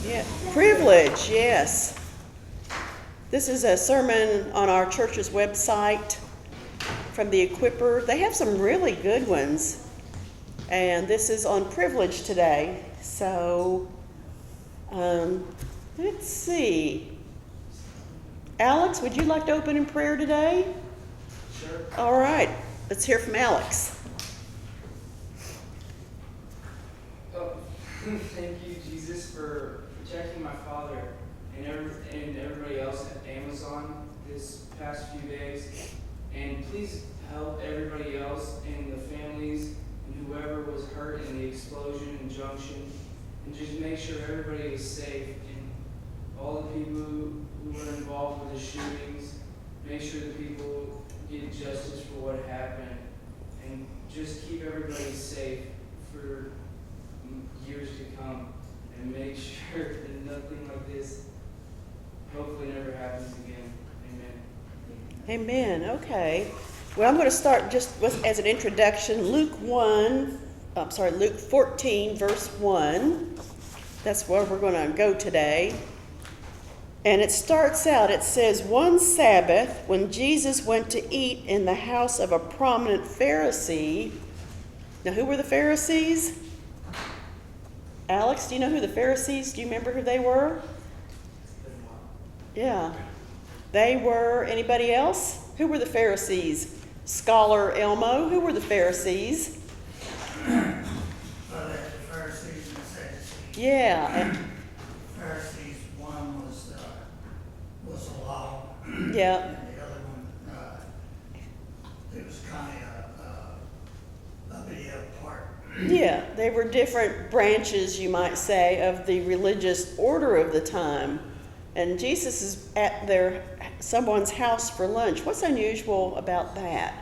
Yeah, privilege, yes. This is a sermon on our church's website from the Equipper. They have some really good ones. And this is on privilege today. So, let's see. Alex, would you like to open in prayer today? Sure. All right, let's hear from Alex. Thank you, Jesus, for protecting my father and everybody else at Amazon this past few days. And please help everybody else and the families and whoever was hurt in the explosion in Junction. And just make sure everybody is safe. And all the people who were involved with the shootings, make sure the people get justice for what happened. And just keep everybody safe for years to come, and make sure that nothing like this hopefully never happens again. Amen. Amen. Okay. Well, I'm going to start just as an introduction. Luke 14, verse 1. That's where we're going to go today. And it starts out, it says, one Sabbath, when Jesus went to eat in the house of a prominent Pharisee. Now, who were the Pharisees? Alex, do you know who the Pharisees, do you remember who they were? Yeah. They were, anybody else? Who were the Pharisees? Scholar Elmo, who were the Pharisees? Well, there's the Pharisees and the Sadducees. Yeah. Pharisees, one was the law. Yeah. And the other one, it was kind of a bit apart. Yeah, they were different branches, you might say, of the religious order of the time. And Jesus is at someone's house for lunch. What's unusual about that?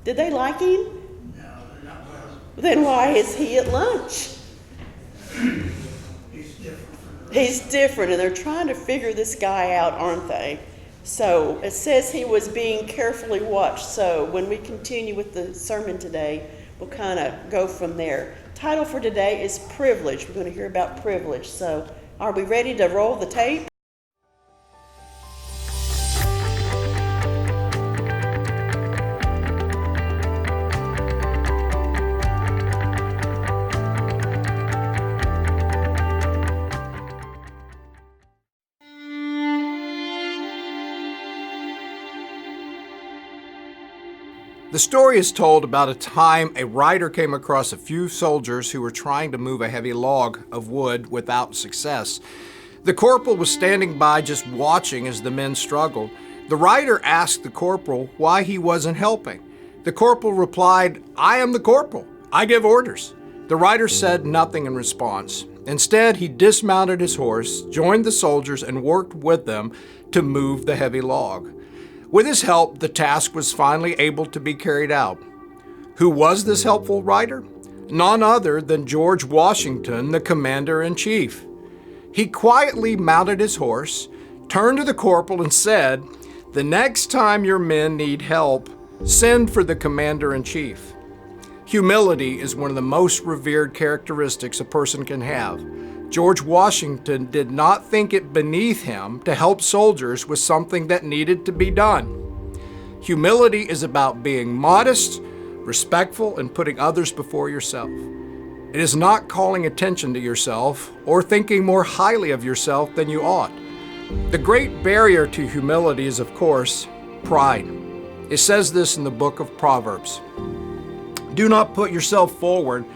Did they like him? No, they're not well. Then why is he at lunch? He's different from the rest. He's different, and they're trying to figure this guy out, aren't they? So it says he was being carefully watched. So when we continue with the sermon today, we'll kind of go from there. Title for today is Privilege. We're going to hear about privilege. So are we ready to roll the tape? The story is told about a time a rider came across a few soldiers who were trying to move a heavy log of wood without success. The corporal was standing by just watching as the men struggled. The rider asked the corporal why he wasn't helping. The corporal replied, "I am the corporal. I give orders." The rider said nothing in response. Instead, he dismounted his horse, joined the soldiers, and worked with them to move the heavy log. With his help, the task was finally able to be carried out. Who was this helpful rider? None other than George Washington, the commander-in-chief. He quietly mounted his horse, turned to the corporal and said, "The next time your men need help, send for the commander-in-chief." Humility is one of the most revered characteristics a person can have. George Washington did not think it beneath him to help soldiers with something that needed to be done. Humility is about being modest, respectful, and putting others before yourself. It is not calling attention to yourself or thinking more highly of yourself than you ought. The great barrier to humility is, of course, pride. It says this in the book of Proverbs. Do not put yourself forward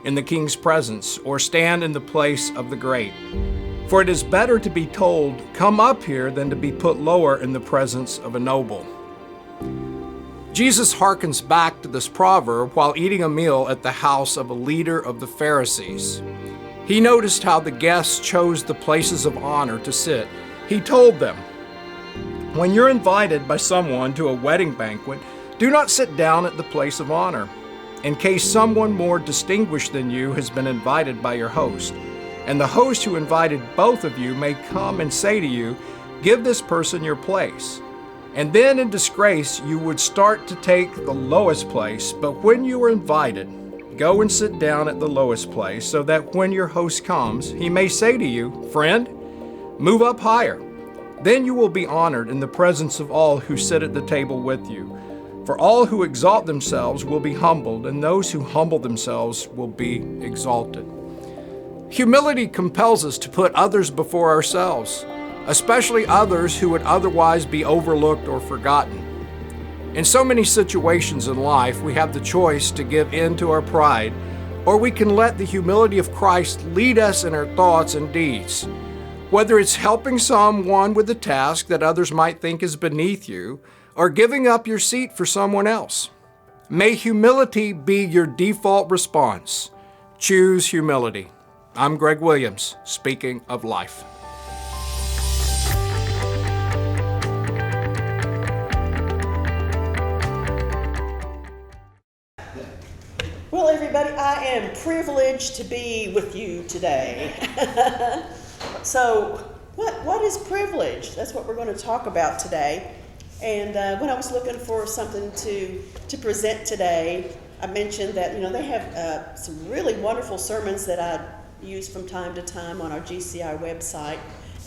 in the king's presence, or stand in the place of the great. For it is better to be told, "Come up here," than to be put lower in the presence of a noble. Jesus harkens back to this proverb while eating a meal at the house of a leader of the Pharisees. He noticed how the guests chose the places of honor to sit. He told them, "When you're invited by someone to a wedding banquet, do not sit down at the place of honor, in case someone more distinguished than you has been invited by your host. And the host who invited both of you may come and say to you, 'Give this person your place.' And then in disgrace you would start to take the lowest place, but when you are invited, Go and sit down at the lowest place so that when your host comes, he may say to you, "Friend, move up higher." Then you will be honored in the presence of all who sit at the table with you. For all who exalt themselves will be humbled, and those who humble themselves will be exalted. Humility compels us to put others before ourselves, especially others who would otherwise be overlooked or forgotten. In so many situations in life, we have the choice to give in to our pride, or we can let the humility of Christ lead us in our thoughts and deeds. Whether it's helping someone with a task that others might think is beneath you, or giving up your seat for someone else. May humility be your default response. Choose humility. I'm Greg Williams, speaking of life. Well, everybody, I am privileged to be with you today. So, what is privilege? That's what we're going to talk about today. And when I was looking for something to present today, I mentioned that they have some really wonderful sermons that I use from time to time on our GCI website.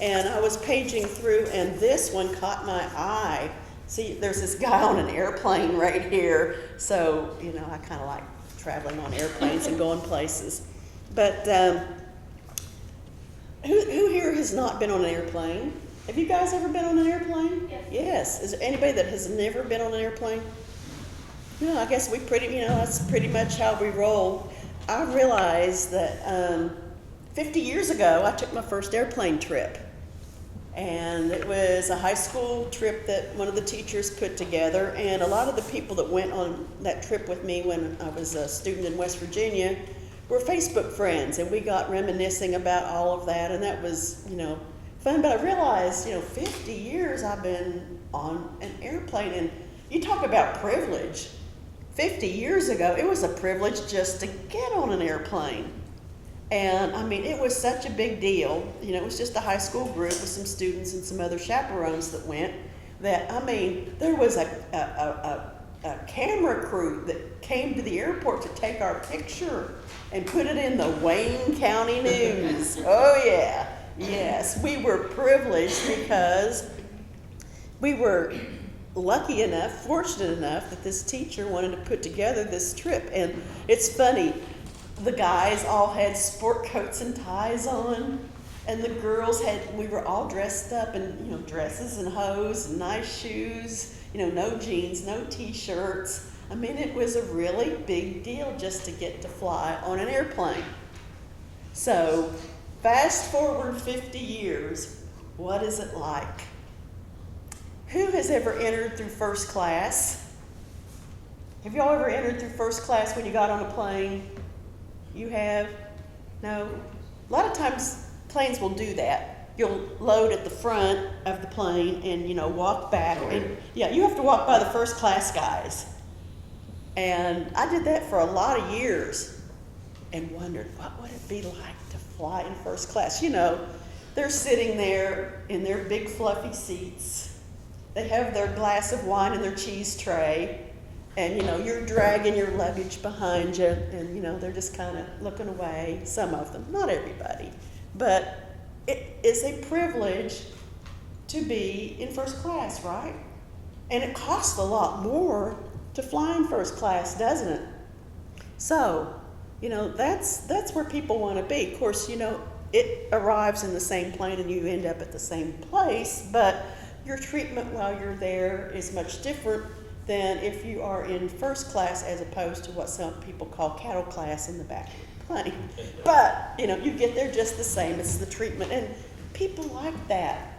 And I was paging through, and this one caught my eye. See, there's this guy on an airplane right here. So, I kind of like traveling on airplanes and going places. But who here has not been on an airplane? Have you guys ever been on an airplane? Yes. Is there anybody that has never been on an airplane? No, I guess that's pretty much how we roll. I realized that 50 years ago, I took my first airplane trip. And it was a high school trip that one of the teachers put together. And a lot of the people that went on that trip with me when I was a student in West Virginia were Facebook friends. And we got reminiscing about all of that. And that was, fun. But I realized, 50 years I've been on an airplane. And you talk about privilege. 50 years ago, it was a privilege just to get on an airplane. And it was such a big deal. It was just a high school group with some students and some other chaperones that went. There was a camera crew that came to the airport to take our picture and put it in the Wayne County News. Oh yeah, yes, we were privileged because we were lucky enough, fortunate enough that this teacher wanted to put together this trip. And it's funny. The guys all had sport coats and ties on, and the girls we were all dressed up in, dresses and hose and nice shoes, no jeans, no t-shirts. It was a really big deal just to get to fly on an airplane. So, fast forward 50 years, what is it like? Who has ever entered through first class? Have y'all ever entered through first class when you got on a plane? You have? No? A lot of times planes will do that. You'll load at the front of the plane and, walk back. And you have to walk by the first class guys. And I did that for a lot of years and wondered, what would it be like to fly in first class? They're sitting there in their big fluffy seats. They have their glass of wine and their cheese tray. And, you're dragging your luggage behind you, and, they're just kind of looking away, some of them, not everybody. But it is a privilege to be in first class, right? And it costs a lot more to fly in first class, doesn't it? So, that's where people want to be. Of course, it arrives in the same plane and you end up at the same place, but your treatment while you're there is much different than if you are in first class as opposed to what some people call cattle class in the back of the plane. But, you get there just the same. It's the treatment. And people like that.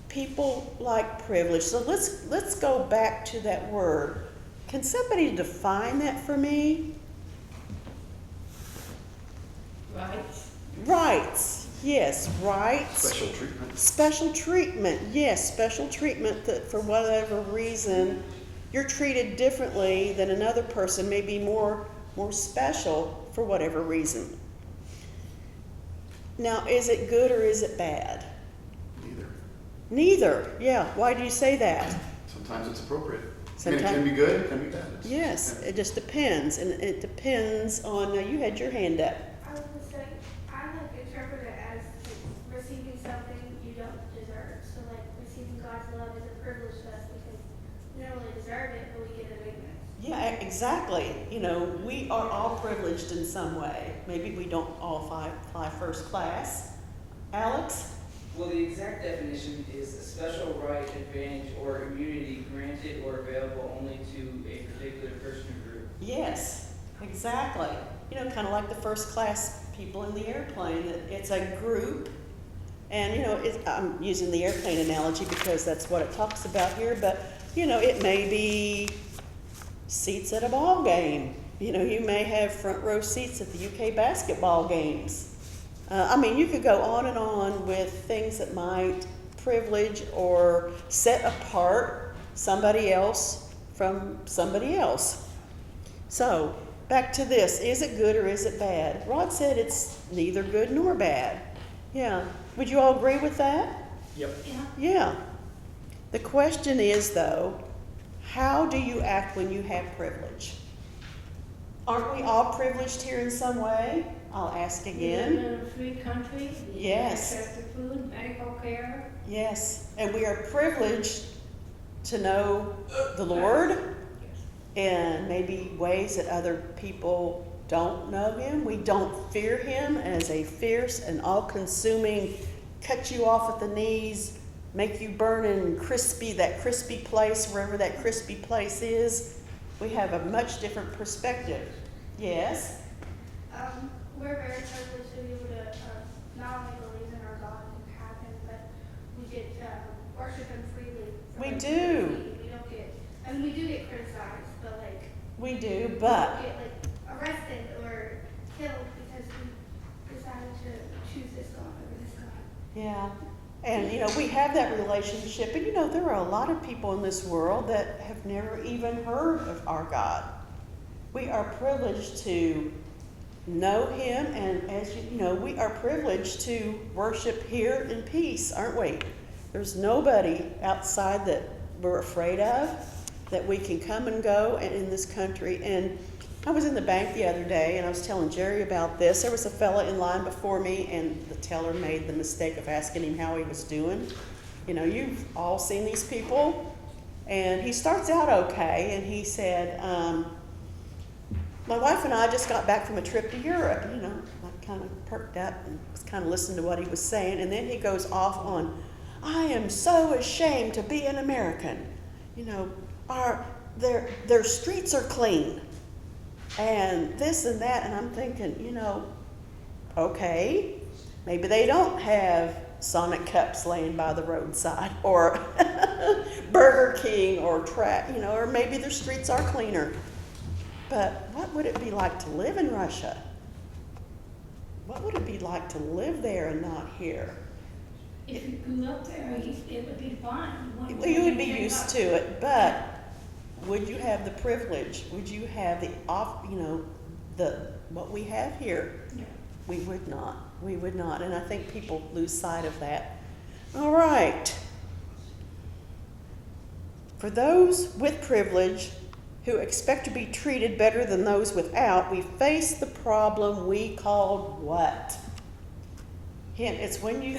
People like privilege. So let's go back to that word. Can somebody define that for me? Rights. Rights. Yes, rights. Special treatment. Special treatment. Yes, special treatment that for whatever reason you're treated differently than another person, maybe more special for whatever reason. Now, is it good or is it bad? Neither. Neither. Yeah. Why do you say that? Sometimes it's appropriate. And it can be good, it can be bad. Yes, it just depends, and it depends on, you had your hand up. I was gonna say, I interpret it as receiving something you don't deserve. So receiving God's love is a privilege to us because we don't really deserve it, but we get it ignorance. Yeah, exactly. We are all privileged in some way. Maybe we don't all fly first class. Alex? Well, the exact definition is a special right, advantage, or immunity granted or available only to a particular person or group. Yes, exactly. Kind of like the first class people in the airplane. It's a group, and I'm using the airplane analogy because that's what it talks about here, but it may be seats at a ball game. You may have front row seats at the UK basketball games. You could go on and on with things that might privilege or set apart somebody else from somebody else. So, back to this. Is it good or is it bad? Rod said it's neither good nor bad. Yeah. Would you all agree with that? Yep. Yeah. The question is, though, how do you act when you have privilege? Aren't we all privileged here in some way? I'll ask We live again. in a free country. We Yes. have access to food, medical care. Yes, and we are privileged to know the Lord in maybe ways that other people don't know Him. We don't fear Him as a fierce and all-consuming, cut you off at the knees, make you burn in that crispy place, wherever that crispy place is. We have a much different perspective. Yes? We're very privileged to be able to not only believe in our God and have Him, but we get to worship Him freely. So, We do. We don't get, we do get criticized, but We do, we but don't get arrested or killed because we decided to choose this God over this God. yeah. And, we have that relationship. And, there are a lot of people in this world that have never even heard of our God. We are privileged to know Him, and as we are privileged to worship here in peace, aren't we? There's nobody outside that we're afraid of, that we can come and go in this country. And I was in the bank the other day, and I was telling Jerry about this. There was a fella in line before me, and the teller made the mistake of asking him how he was doing. You've all seen these people. And he starts out okay, and he said, my wife and I just got back from a trip to Europe. I kind of perked up and was kind of listening to what he was saying. And then he goes off on, I am so ashamed to be an American. Their streets are clean. And this and that. And I'm thinking, okay, maybe they don't have Sonic cups laying by the roadside, or Burger King, or or maybe their streets are cleaner. But what would it be like to live in Russia? What would it be like to live there and not here? If you grew up there, it would be fine. You would be used to it, but would you have the privilege? Would you have what we have here? Yeah. We would not. We would not. And I think people lose sight of that. All right. For those with privilege who expect to be treated better than those without, we face the problem we called what? Hint, it's when you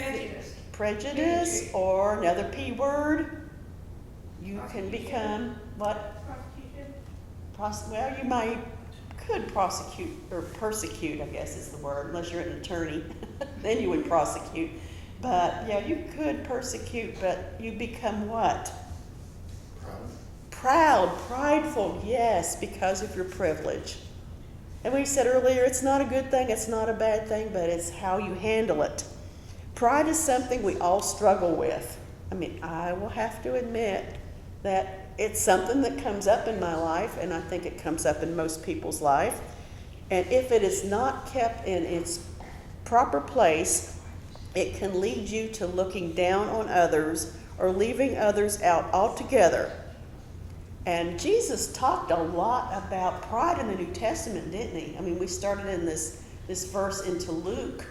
prejudice or another P word, you can become what? Prosecution. You could prosecute or persecute, I guess is the word, unless you're an attorney. Then you would prosecute. But yeah, you could persecute, but you become what? Proud, prideful, yes, because of your privilege. And we said earlier, it's not a good thing, it's not a bad thing, but it's how you handle it. Pride is something we all struggle with. I will have to admit that it's something that comes up in my life, and I think it comes up in most people's life. And if it is not kept in its proper place, it can lead you to looking down on others or leaving others out altogether. And Jesus talked a lot about pride in the New Testament, didn't he? We started in this verse into Luke,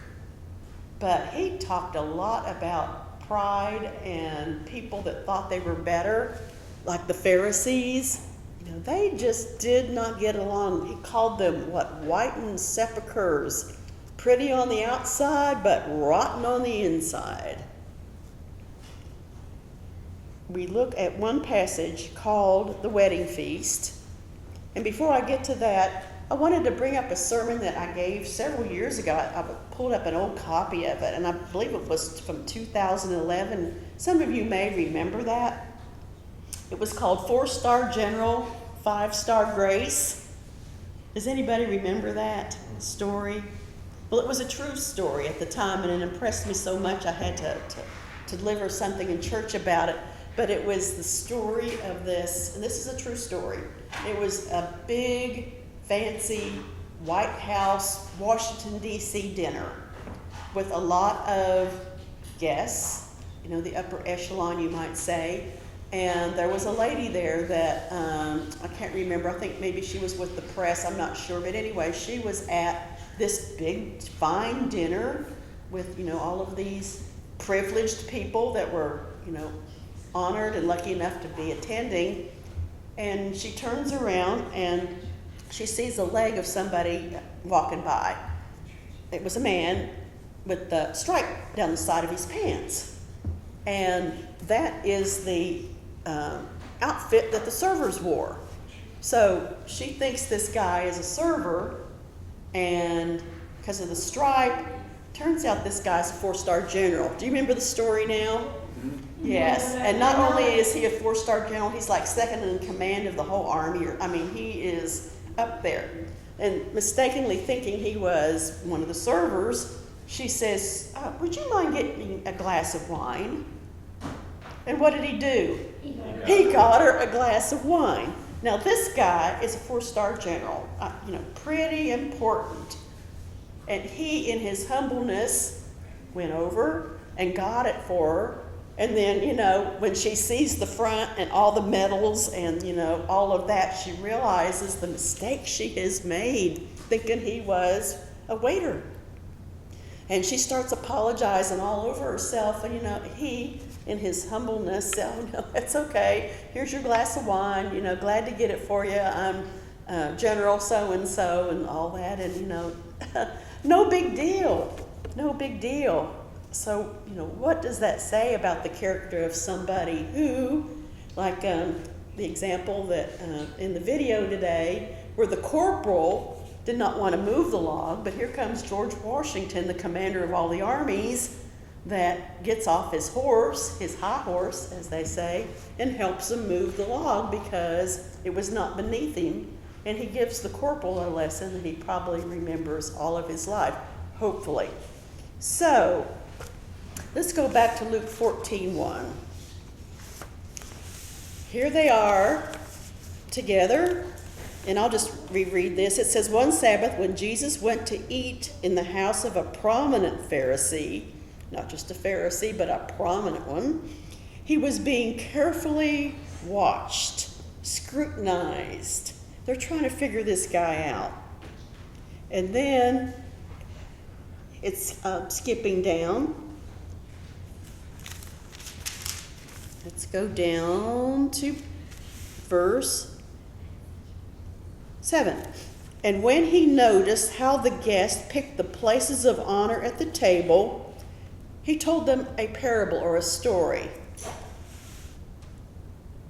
but he talked a lot about pride and people that thought they were better. like the Pharisees, they just did not get along. He called them, whitened sepulchres, pretty on the outside, but rotten on the inside. We look at one passage called the wedding feast. And before I get to that, I wanted to bring up a sermon that I gave several years ago. I pulled up an old copy of it, and I believe it was from 2011. Some of you may remember that. It was called 4-Star General, 5-Star Grace. Does anybody remember that story? Well, it was a true story at the time, and it impressed me so much I had to deliver something in church about it. But it was the story of this, and this is a true story. It was a big, fancy White House, Washington, D.C. dinner with a lot of guests, the upper echelon, you might say. And there was a lady there that, I can't remember, I think maybe she was with the press, I'm not sure. But anyway, she was at this big, fine dinner with, all of these privileged people that were, honored and lucky enough to be attending. And she turns around and she sees a leg of somebody walking by. It was a man with the stripe down the side of his pants. And that is the outfit that the servers wore. So she thinks this guy is a server, and because of the stripe, turns out this guy's a 4-star general. Do you remember the story now? Yes, and not only is he a 4-star general, he's like second in command of the whole army. He is up there. And mistakenly thinking he was one of the servers, she says, would you mind getting a glass of wine? And what did he do? He got her a glass of wine. Now this guy is a 4-star general, pretty important. And he, in his humbleness, went over and got it for her. And then, when she sees the front and all the medals and, all of that, she realizes the mistake she has made, thinking he was a waiter. And she starts apologizing all over herself. And, he, in his humbleness, said, oh, no, it's okay. Here's your glass of wine. Glad to get it for you. I'm General so-and-so and all that. And, no big deal. No big deal. So, what does that say about the character of somebody who, like the example that in the video today, where the corporal did not want to move the log, but here comes George Washington, the commander of all the armies, that gets off his horse, his high horse, as they say, and helps him move the log because it was not beneath him. And he gives the corporal a lesson that he probably remembers all of his life, hopefully. So, let's go back to Luke 14:1. Here they are together, and I'll just reread this. It says, one Sabbath when Jesus went to eat in the house of a prominent Pharisee, not just a Pharisee, but a prominent one, he was being carefully watched, scrutinized. They're trying to figure this guy out. And then it's skipping down. Let's go down to verse 7. And when he noticed how the guests picked the places of honor at the table, he told them a parable or a story.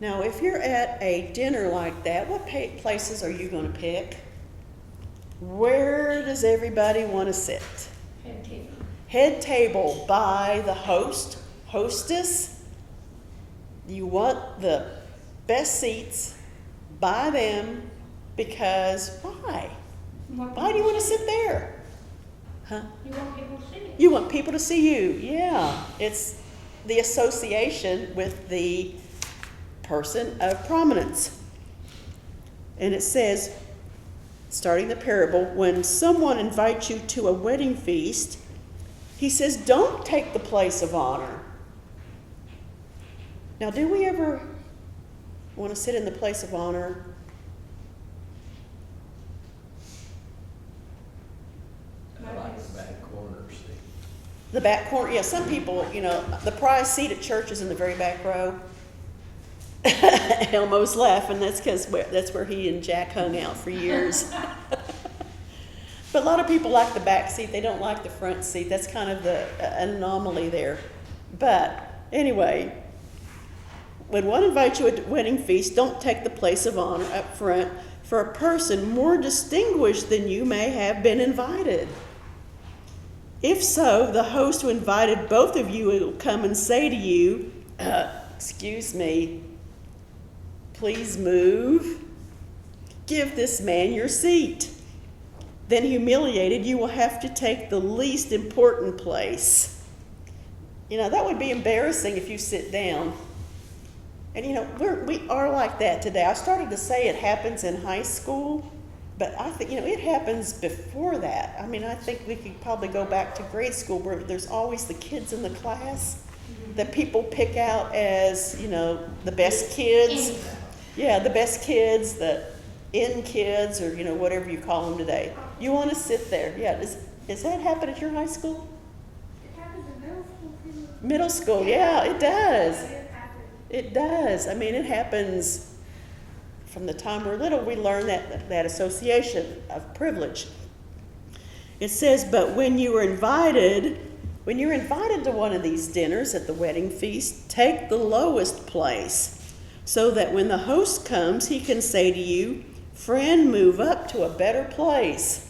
Now, if you're at a dinner like that, what places are you going to pick? Where does everybody want to sit? Head table. Head table by the host, hostess. You want the best seats by them because why? Why do you want to sit there? Huh? You want people to see it. You want people to see you. Yeah. It's the association with the person of prominence. And it says, starting the parable, when someone invites you to a wedding feast, he says, don't take the place of honor. Now, do we ever want to sit in the place of honor? I like the back corner seat. The back corner, yeah, some people, the prize seat at church is in the very back row. Elmo's laughing. That's because that's where he and Jack hung out for years. But a lot of people like the back seat. They don't like the front seat. That's kind of the anomaly there. But anyway, when one invites you at a wedding feast, don't take the place of honor up front, for a person more distinguished than you may have been invited. If so, the host who invited both of you will come and say to you, excuse me, please move. Give this man your seat. Then, humiliated, you will have to take the least important place. That would be embarrassing if you sit down. And we are like that today. I started to say it happens in high school, but I think, it happens before that. I mean, I think we could probably go back to grade school where there's always the kids in the class that people pick out as, the best kids. Yeah, the best kids, the in kids, or, whatever you call them today. You want to sit there. Yeah, does that happen at your high school? It happens in middle school too. Middle school, yeah, it does. It happens. It does. I mean, it happens from the time we're little. We learn that association of privilege. It says, but when you're invited to one of these dinners at the wedding feast, take the lowest place, so that when the host comes, he can say to you, friend, move up to a better place.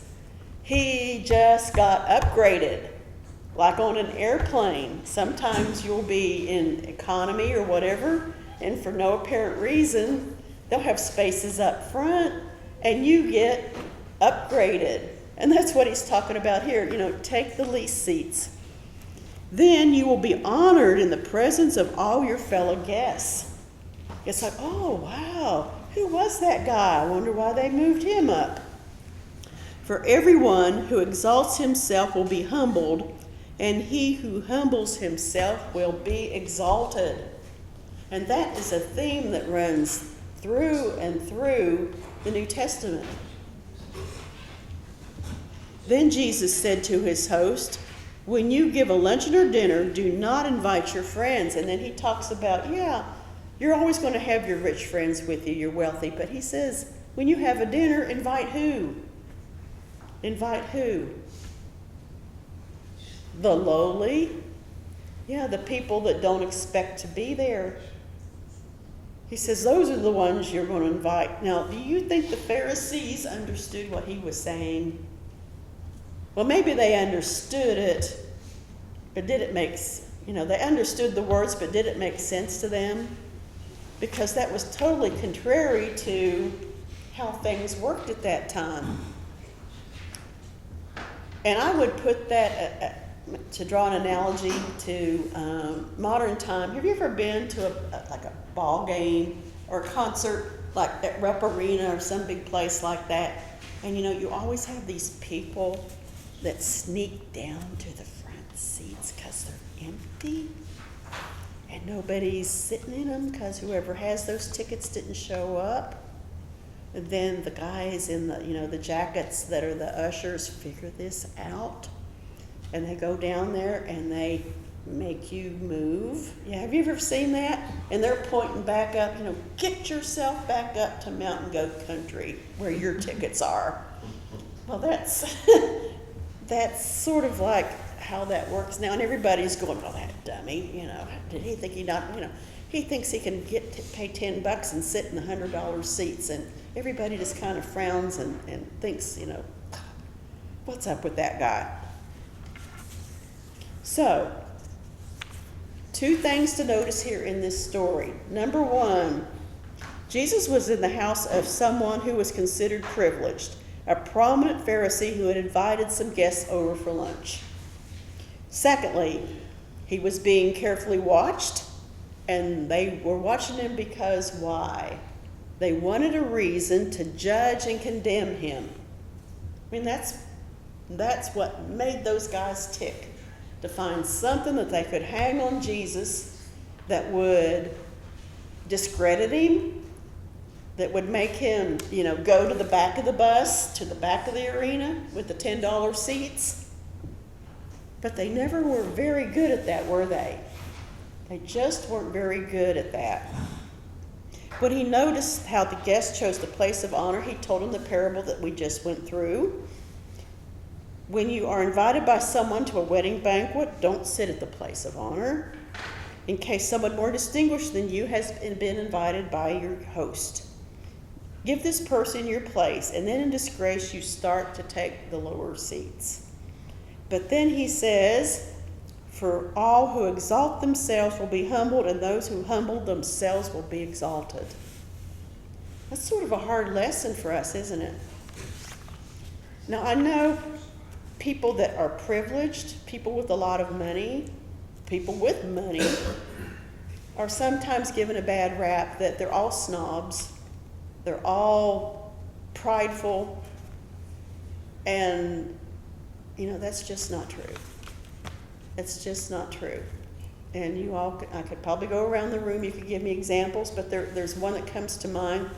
He just got upgraded. Like on an airplane, sometimes you'll be in economy or whatever, and for no apparent reason, they'll have spaces up front, and you get upgraded. And that's what he's talking about here. Take the least seats. Then you will be honored in the presence of all your fellow guests. It's like, oh, wow, who was that guy? I wonder why they moved him up. For everyone who exalts himself will be humbled, and he who humbles himself will be exalted. And that is a theme that runs through and through the New Testament. Then Jesus said to his host, when you give a luncheon or dinner, do not invite your friends. And then he talks about, you're always going to have your rich friends with you, you're wealthy. But he says, when you have a dinner, invite who? Invite who? The lowly. Yeah, the people that don't expect to be there. He says, those are the ones you're going to invite. Now, do you think the Pharisees understood what he was saying? Well, maybe they understood it, but did it make, they understood the words, but did it make sense to them? Because that was totally contrary to how things worked at that time. And I would put that, to draw an analogy to modern time. Have you ever been to a ball game or a concert like at Rupp Arena or some big place like that? And you always have these people that sneak down to the front seats because they're empty and nobody's sitting in them because whoever has those tickets didn't show up. And then the guys in the jackets that are the ushers figure this out, and they go down there and they make you move. Yeah, have you ever seen that? And they're pointing back up, get yourself back up to Mountain Goat Country where your tickets are. Well, that's that's sort of like how that works now, and everybody's going, well, that dummy, did he think he thinks he can pay $10 and sit in the $100 seats, and everybody just kind of frowns and thinks, what's up with that guy? So, two things to notice here in this story. Number one, Jesus was in the house of someone who was considered privileged, a prominent Pharisee who had invited some guests over for lunch. Secondly, he was being carefully watched, and they were watching him because why? They wanted a reason to judge and condemn him. I mean, that's what made those guys tick, to find something that they could hang on Jesus that would discredit him, that would make him, go to the back of the bus, to the back of the arena with the $10 seats. But they never were very good at that, were they? They just weren't very good at that. When he noticed how the guest chose the place of honor, he told him the parable that we just went through. When you are invited by someone to a wedding banquet, don't sit at the place of honor, in case someone more distinguished than you has been invited by your host. Give this person your place, and then in disgrace you start to take the lower seats. But then he says, for all who exalt themselves will be humbled, and those who humble themselves will be exalted. That's sort of a hard lesson for us, isn't it? Now, I know people that are privileged, people with a lot of money, people with money, are sometimes given a bad rap that they're all snobs, they're all prideful, and, that's just not true. It's just not true. And you all, I could probably go around the room, you could give me examples, but there's one that comes to mind.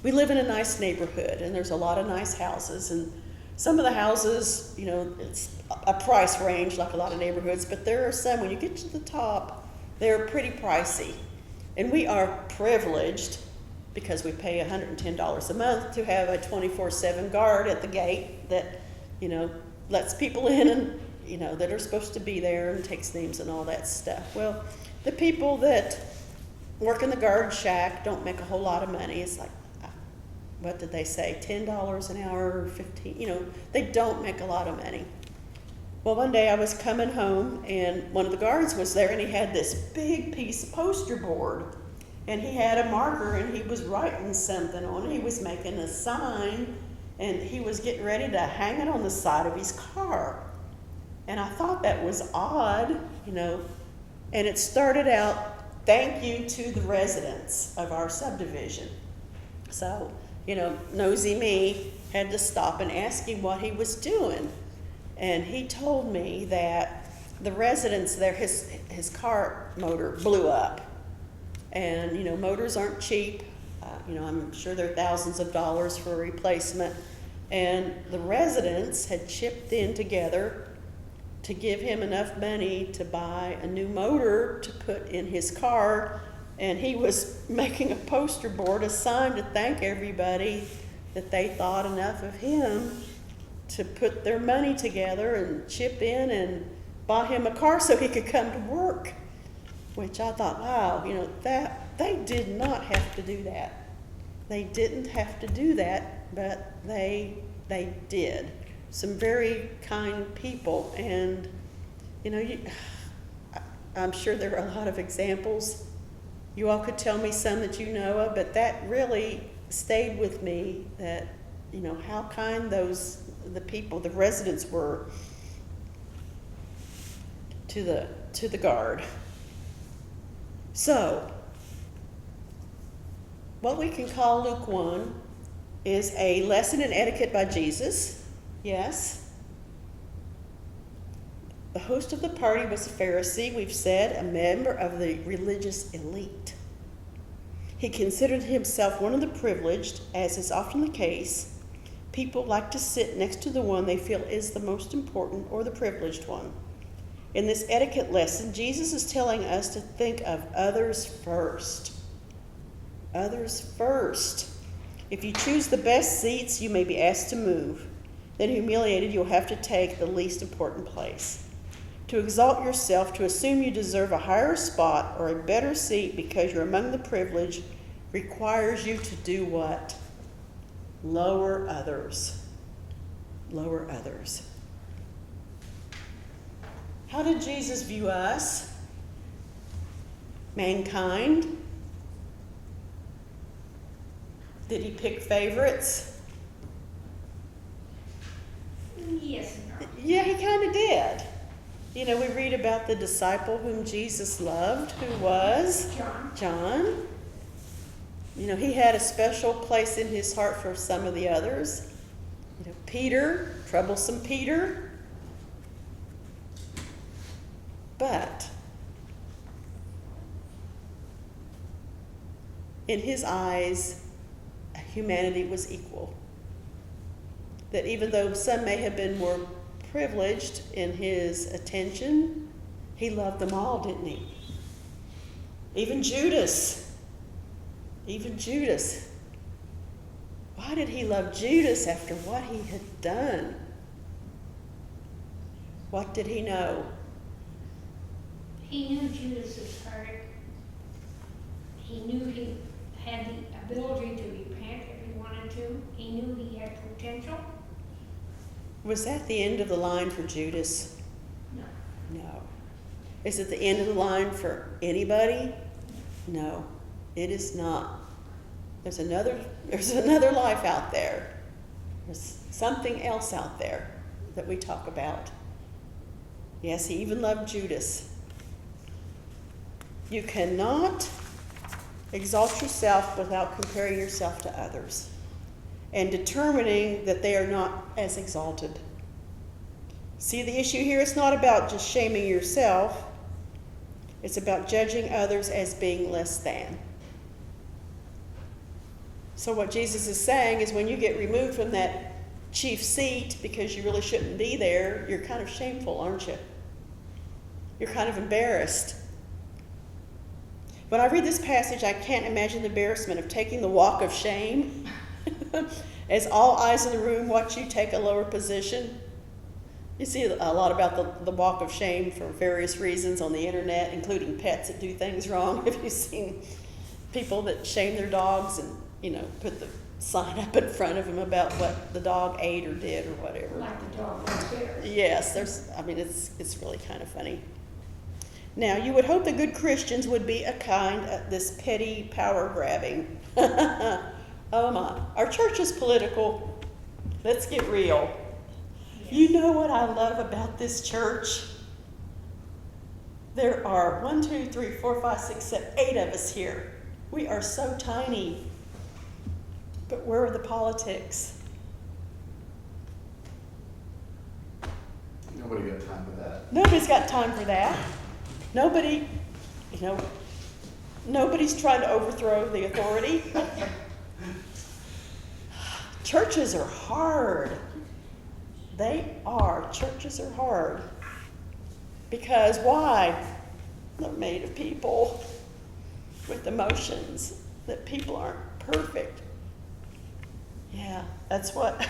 We live in a nice neighborhood, and there's a lot of nice houses, and some of the houses, it's a price range like a lot of neighborhoods, but there are some, when you get to the top, they're pretty pricey. And we are privileged because we pay $110 a month to have a 24/7 guard at the gate that, lets people in and that are supposed to be there and takes names and all that stuff. Well, the people that work in the guard shack don't make a whole lot of money. It's like, what did they say, $10 an hour or 15, they don't make a lot of money. Well, one day I was coming home and one of the guards was there and he had this big piece of poster board and he had a marker and he was writing something on it. He was making a sign and he was getting ready to hang it on the side of his car. And I thought that was odd, and it started out, thank you to the residents of our subdivision. So, nosy me had to stop and ask him what he was doing. And he told me that the residents there, his car motor blew up. And, motors aren't cheap. I'm sure they're thousands of dollars for a replacement. And the residents had chipped in together to give him enough money to buy a new motor to put in his car, and he was making a poster board, a sign to thank everybody that they thought enough of him to put their money together and chip in and buy him a car so he could come to work, which I thought, wow, that they did not have to do that. They didn't have to do that, but they did. Some very kind people, and I'm sure there are a lot of examples. You all could tell me some that you know of, but that really stayed with me, that how kind the people, the residents were to the guard. So what we can call Luke 1 is a lesson in etiquette by Jesus. Yes. The host of the party was a Pharisee, we've said, a member of the religious elite. He considered himself one of the privileged, as is often the case. People like to sit next to the one they feel is the most important or the privileged one. In this etiquette lesson, Jesus is telling us to think of others first. Others first. If you choose the best seats, you may be asked to move. Then humiliated, you'll have to take the least important place. To exalt yourself, to assume you deserve a higher spot or a better seat because you're among the privileged, requires you to do what? Lower others. Lower others. How did Jesus view us? Mankind? Did he pick favorites? Yes and no. Yeah, he kind of did. We read about the disciple whom Jesus loved, who was John. He had a special place in his heart for some of the others. Peter, troublesome Peter. But in his eyes, humanity was equal. That even though some may have been more privileged in his attention, he loved them all, didn't he? Even Judas, Even Judas. Why did he love Judas after what he had done? What did he know? He knew Judas was hurt. He knew he had the ability to repent if he wanted to. He knew he had potential. Was that the end of the line for Judas? No. No. Is it the end of the line for anybody? No, it is not. There's another life out there. There's something else out there that we talk about. Yes, he even loved Judas. You cannot exalt yourself without comparing yourself to others and determining that they are not as exalted. See, the issue here is not about just shaming yourself. It's about judging others as being less than. So what Jesus is saying is when you get removed from that chief seat because you really shouldn't be there, you're kind of shameful, aren't you? You're kind of embarrassed. When I read this passage, I can't imagine the embarrassment of taking the walk of shame as all eyes in the room watch you take a lower position. You see a lot about the walk of shame for various reasons on the internet, including pets that do things wrong. Have you seen people that shame their dogs and, put the sign up in front of them about what the dog ate or did or whatever? Like the dog was there. Yes, it's really kind of funny. Now, you would hope the good Christians would be a kind of this petty power grabbing. Oh my, our church is political. Let's get real. You know what I love about this church? There are 1, 2, 3, 4, 5, 6, 7, 8 of us here. We are so tiny. But where are the politics? Nobody got time for that. Nobody's got time for that. Nobody, nobody's trying to overthrow the authority. Churches are hard. They are. Churches are hard. Because why? They're made of people with emotions, that people aren't perfect. Yeah, that's what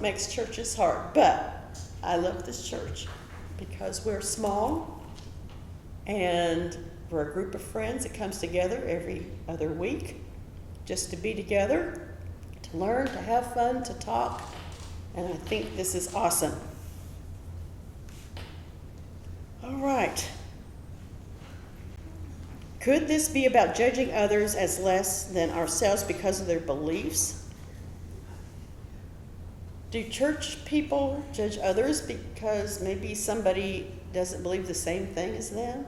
makes churches hard. But I love this church because we're small and we're a group of friends that comes together every other week just to be together, to learn, to have fun, to talk. And I think this is awesome. All right. Could this be about judging others as less than ourselves because of their beliefs? Do church people judge others because maybe somebody doesn't believe the same thing as them?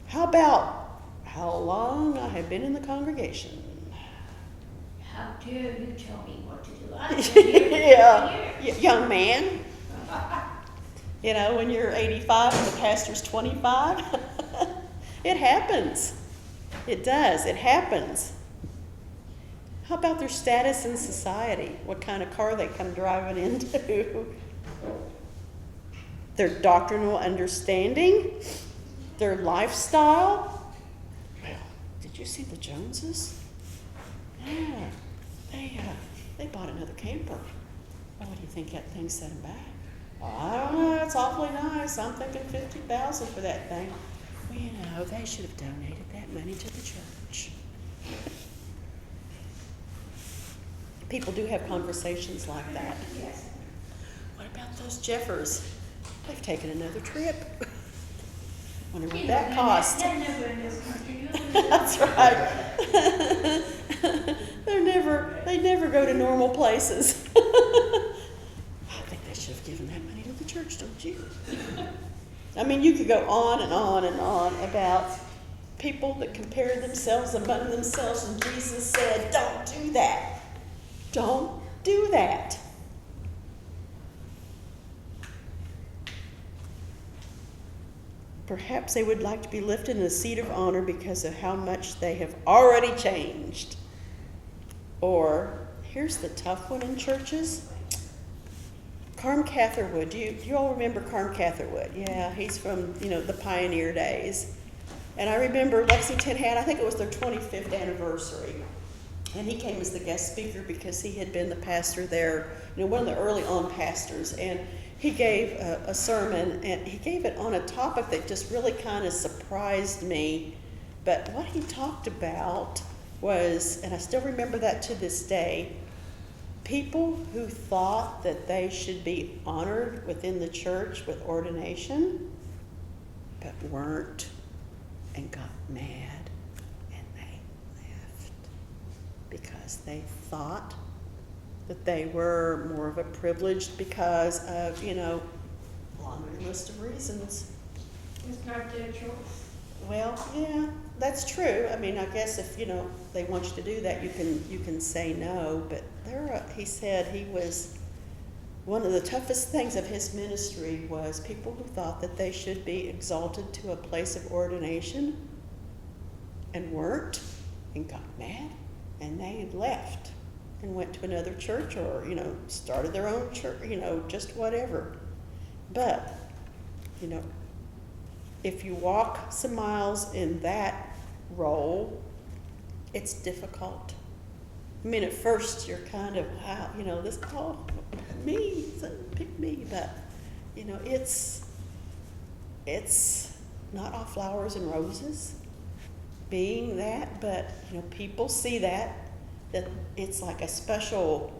How about how long I have been in the congregation? How dare you tell me what to do? I've been here for Yeah, years. young man. When you're 85 and the pastor's 25. It happens. It does. It happens. How about their status in society? What kind of car they come driving into? Their doctrinal understanding? Their lifestyle? Well, did you see the Joneses? Yeah, they bought another camper. Well, what do you think that thing set them back? I don't know. It's awfully nice. I'm thinking $50,000 for that thing. Well, they should have donated that money to the church. People do have conversations like that. Yes. What about those Jeffers? They've taken another trip. Wonder what You that know, cost. they're never in this country. That's right. They never go to normal places. I think they should have given that money to the church, don't you? I mean, you could go on and on and on about people that compare themselves among themselves, and Jesus said, don't do that. Don't do that. Perhaps they would like to be lifted in a seat of honor because of how much they have already changed. Or, here's the tough one in churches. Carm Catherwood. Do you all remember Carm Catherwood? Yeah, he's from, the pioneer days. And I remember Lexington had, I think it was their 25th anniversary. And he came as the guest speaker because he had been the pastor there, one of the early on pastors. And he gave a sermon, and he gave it on a topic that just really kind of surprised me. But what he talked about was, and I still remember that to this day, people who thought that they should be honored within the church with ordination, but weren't, and got mad, and they left because they thought that they were more of a privileged because of, laundry list of reasons. It's not their choice. Well, yeah, that's true. I mean, I guess if, they want you to do that, you can say no. But he said he was, one of the toughest things of his ministry was people who thought that they should be exalted to a place of ordination and weren't, and got mad, and they had left and went to another church or, started their own church, just whatever. But, if you walk some miles in that role, it's difficult. I mean, at first you're kind of, wow, this, me, pick me. But, it's not all flowers and roses being that, but, people see that it's like a special,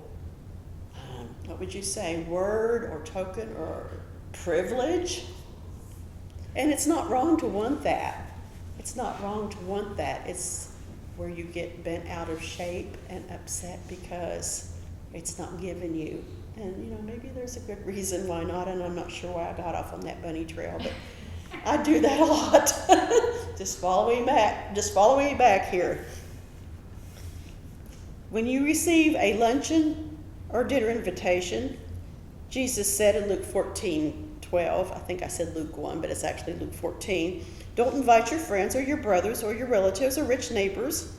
what would you say, word or token or privilege. And it's not wrong to want that. It's not wrong to want that. It's where you get bent out of shape and upset because it's not given you. And, maybe there's a good reason why not, and I'm not sure why I got off on that bunny trail, but I do that a lot. Just follow me back here. When you receive a luncheon or dinner invitation, Jesus said in Luke 14:12, I think I said Luke 1, but it's actually Luke 14, don't invite your friends or your brothers or your relatives or rich neighbors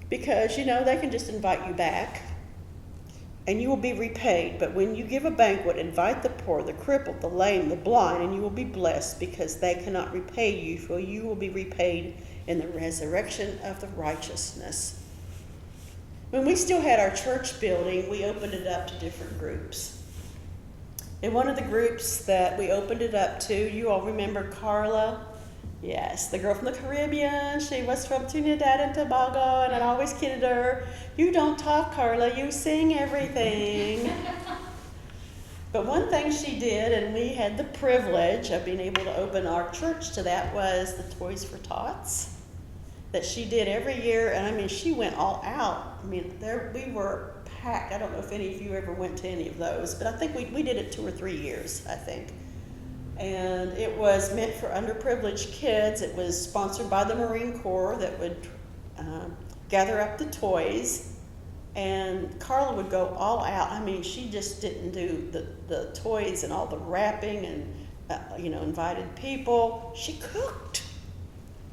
because, they can just invite you back and you will be repaid. But when you give a banquet, invite the poor, the crippled, the lame, the blind, and you will be blessed because they cannot repay you, for you will be repaid in the resurrection of the righteousness. When we still had our church building, we opened it up to different groups. And one of the groups that we opened it up to, you all remember Carla? Yes, the girl from the Caribbean. She was from Trinidad and Tobago, and I always kidded her, you don't talk, Carla, you sing everything. But one thing she did, and we had the privilege of being able to open our church to that, was the Toys for Tots that she did every year. And I mean, she went all out. I mean, we were packed. I don't know if any of you ever went to any of those, but I think we did it 2 or 3 years, I think. And it was meant for underprivileged kids. It was sponsored by the Marine Corps that would gather up the toys. And Carla would go all out. I mean, she just didn't do the toys and all the wrapping and, invited people. She cooked.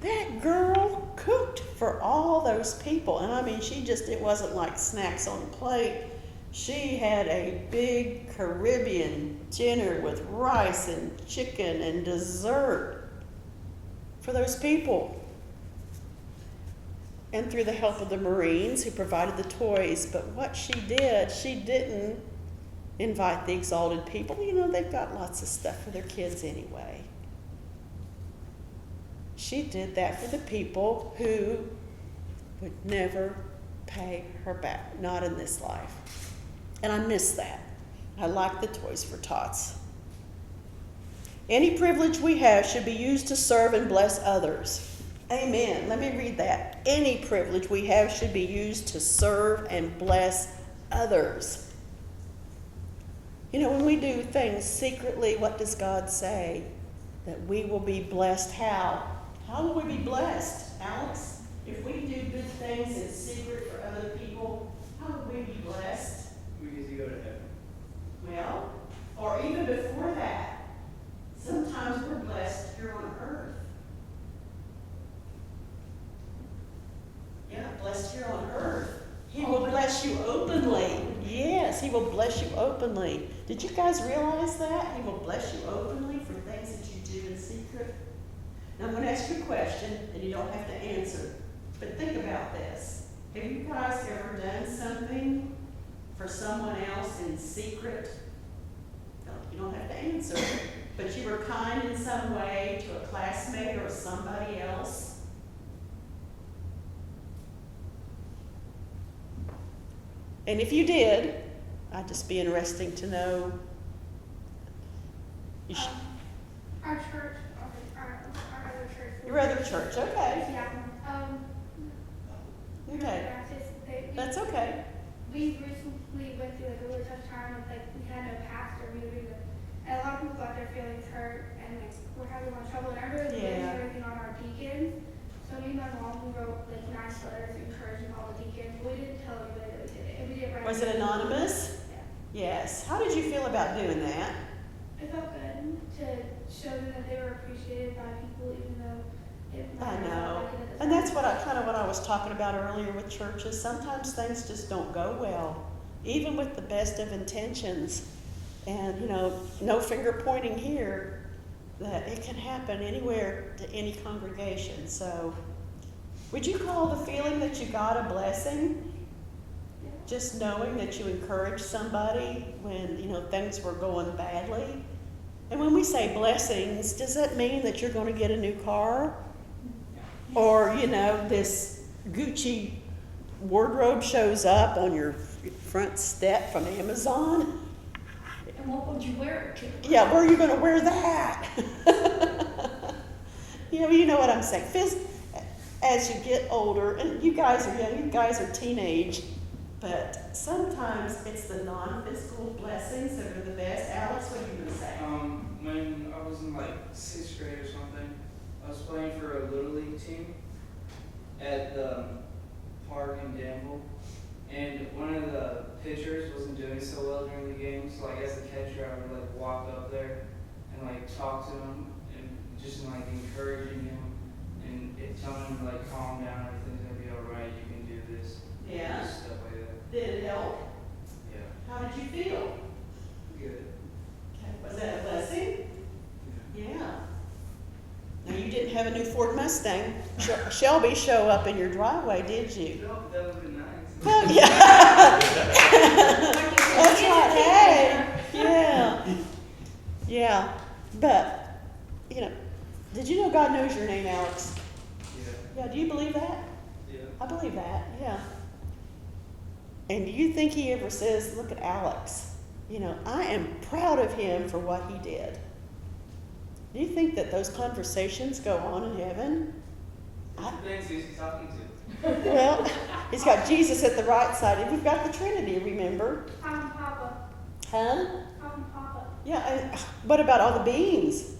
That girl cooked for all those people. And I mean, it wasn't like snacks on a plate. She had a big Caribbean dinner with rice and chicken and dessert for those people. And through the help of the Marines who provided the toys. But what she didn't invite the exalted people. They've got lots of stuff for their kids anyway. She did that for the people who would never pay her back, not in this life. And I miss that. I like the Toys for Tots. Any privilege we have should be used to serve and bless others. Amen. Let me read that. Any privilege we have should be used to serve and bless others. When we do things secretly, what does God say? That we will be blessed. How? How will we be blessed, Alex? If we do good things in secret for other people, how will we be blessed? We get to go to heaven. Well, or even before that, sometimes we're blessed here on earth. Yeah, blessed here on earth. He will bless you openly. Yes, he will bless you openly. Did you guys realize that? He will bless you openly for things that you do in secret. I'm going to ask you a question, and you don't have to answer, but think about this. Have you guys ever done something for someone else in secret? No, you don't have to answer, but you were kind in some way to a classmate or somebody else? And if you did, I'd just be interesting to know. You sh- Our church, our other church. Your other church, okay. Yeah, Okay, that's okay. We recently went through like a really tough time with like, we had a pastor moving, and a lot of people got their feelings hurt, and like, we're having a lot of trouble, and everybody was blaming Yeah. everything on our deacons. So me and my mom, we wrote like nice letters encouraging all the deacons, but we didn't tell anybody that we did it, and we didn't write. Was it anonymous? Yeah. Yes. How did you feel about doing that? It felt good to show them that they were appreciated by people, even though it I might not know. feel like it at the And time. that's what I was talking about earlier with churches. Sometimes things just don't go well, even with the best of intentions. And, you know, no finger pointing here, that it can happen anywhere to any congregation. So, would you call the feeling that you got a blessing? Yeah. Just knowing that you encouraged somebody when, you know, things were going badly? And when we say blessings, does that mean that you're going to get a new car? Or, you know, this Gucci wardrobe shows up on your front step from Amazon? And what would you wear it to? Yeah, where are you going to wear that? You know what I'm saying. As you get older, and you guys are young, you guys are teenage, but sometimes it's the non-physical blessings that are the best. Alex, what are you going to say? When I was in like 6th grade or something, I was playing for a Little League team at the park in Danville, and one of the pitchers wasn't doing so well during the game, so like as a catcher I would like walk up there and like talk to him and just like encouraging him and telling him to like calm down, everything's gonna be alright, you can do this. Yeah. Just stuff like that. Did it help? Yeah. How did you feel? Good. Okay. Was that a blessing? Yeah. Now, you didn't have a new Ford Mustang, Shelby, show up in your driveway, did you? No, that would have been nice. Oh, yeah. That's right. Hey. Yeah. Yeah. But, you know, did you know God knows your name, Alex? Yeah. Yeah, do you believe that? Yeah. I believe that, yeah. And do you think he ever says, look at Alex, you know, I am proud of him for what he did? Do you think that those conversations go on in heaven? Depends who he's talking to. Well, he's got Jesus at the right side, and we've got the Trinity, remember? Papa. Huh? Papa. Yeah, and what about all the beings?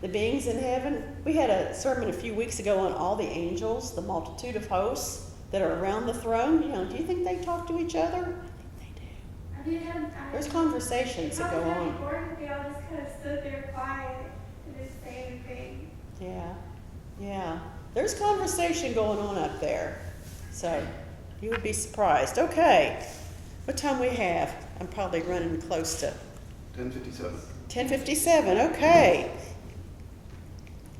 The beings in heaven? We had a sermon a few weeks ago on all the angels, the multitude of hosts that are around the throne. You know, do you think they talk to each other? I think they do. There's conversations that go on. They all just kind of stood there quiet and just saying things. Yeah, yeah. There's conversation going on up there. So you would be surprised. Okay, what time we have? I'm probably running close to 10:57. 10:57, okay.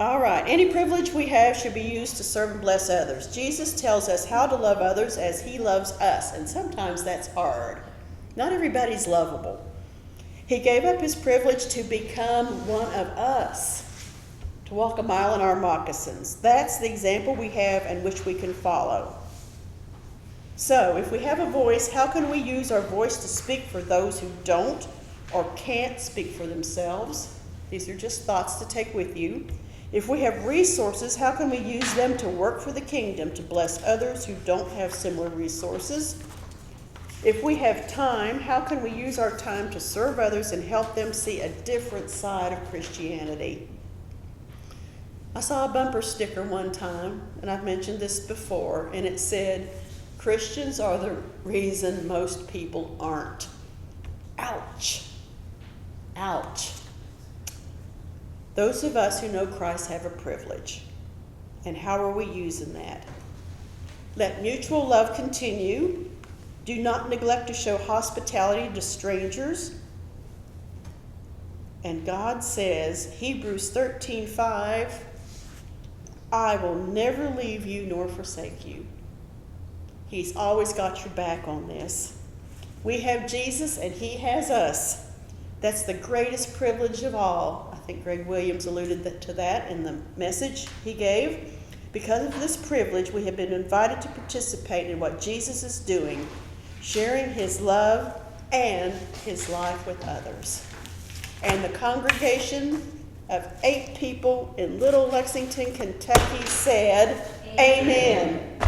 All right, any privilege we have should be used to serve and bless others. Jesus tells us how to love others as he loves us, and sometimes that's hard. Not everybody's lovable. He gave up his privilege to become one of us, to walk a mile in our moccasins. That's the example we have and which we can follow. So, if we have a voice, how can we use our voice to speak for those who don't or can't speak for themselves? These are just thoughts to take with you. If we have resources, how can we use them to work for the kingdom, to bless others who don't have similar resources? If we have time, how can we use our time to serve others and help them see a different side of Christianity? I saw a bumper sticker one time, and I've mentioned this before, and it said, Christians are the reason most people aren't. Ouch. Ouch. Those of us who know Christ have a privilege. And how are we using that? Let mutual love continue. Do not neglect to show hospitality to strangers. And God says, Hebrews 13:5, I will never leave you nor forsake you. He's always got your back on this. We have Jesus and he has us. That's the greatest privilege of all. I think Greg Williams alluded to that in the message he gave. Because of this privilege, we have been invited to participate in what Jesus is doing, sharing his love and his life with others. And the congregation of 8 people in Little Lexington, Kentucky said, Amen.